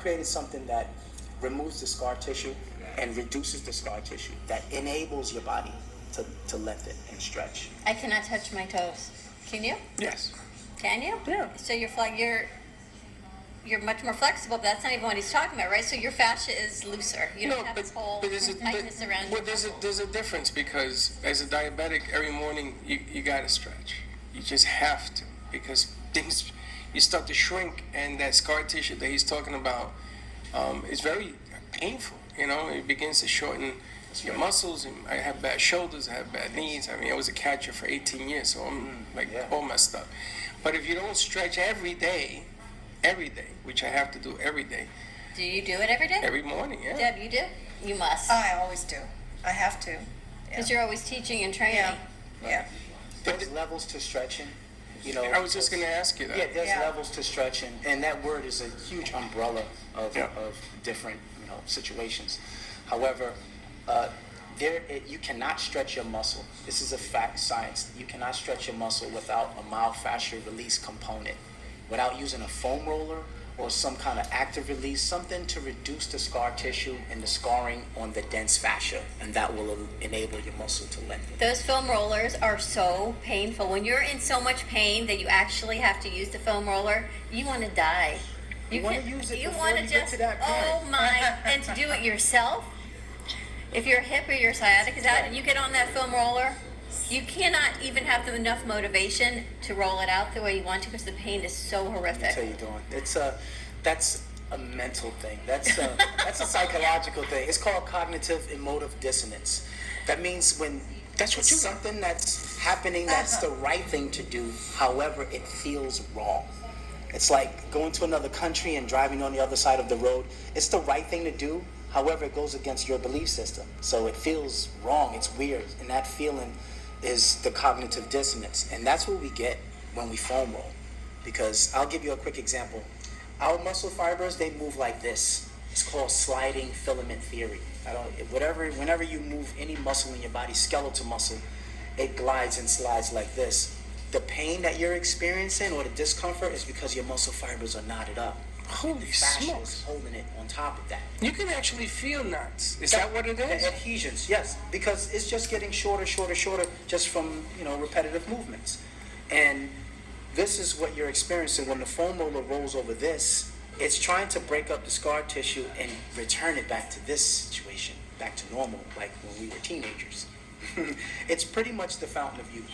created something that removes the scar tissue and reduces the scar tissue, that enables your body to lengthen and stretch. I cannot touch my toes. Can you? Yes. Can you? Yeah. So you're much more flexible, but that's not even what he's talking about, right? So your fascia is looser. You don't have this whole tightness around your muscles. There's a difference, because as a diabetic, every morning you gotta stretch. You just have to, because things, you start to shrink, and that scar tissue that he's talking about is very painful. You know, it begins to shorten your muscles. And I have bad shoulders, I have bad knees. I mean, I was a catcher for 18 years, so I'm all messed up. But if you don't stretch every day, which I have to do every day. Do you do it every day? Every morning, yeah. Deb, you do? You must. I always do. I have to. Because you're always teaching and training. Yeah. There's levels to stretching. You know, I was just going to ask you that. Yeah, there's levels to stretching, and that word is a huge umbrella of different situations. However, you cannot stretch your muscle. This is a fact, science. You cannot stretch your muscle without a myofascial release component, without using a foam roller or some kind of active release, something to reduce the scar tissue and the scarring on the dense fascia, and that will enable your muscle to lengthen. Those foam rollers are so painful. When you're in so much pain that you actually have to use the foam roller, you want to die. You want to use it before wanna you get to that point. Oh my, and to do it yourself, if your hip or your sciatic is out and you get on that foam roller, you cannot even have enough motivation to roll it out the way you want to, because the pain is so horrific. That's how you're doing. That's a mental thing. That's a psychological thing. It's called cognitive emotive dissonance. That means when something that's happening that's the right thing to do, however it feels wrong. It's like going to another country and driving on the other side of the road. It's the right thing to do, however it goes against your belief system. So it feels wrong, it's weird, and that feeling is the cognitive dissonance. And that's what we get when we foam roll. Because I'll give you a quick example. Our muscle fibers, they move like this. It's called sliding filament theory. Whenever you move any muscle in your body, skeletal muscle, it glides and slides like this. The pain that you're experiencing or the discomfort is because your muscle fibers are knotted up. Holy smokes. Holding it on top of that. You can actually feel knots. Is that what it is? The adhesions, yes, because it's just getting shorter, just from repetitive movements. And this is what you're experiencing when the foam roller rolls over this. It's trying to break up the scar tissue and return it back to this situation, back to normal, like when we were teenagers. It's pretty much the fountain of youth.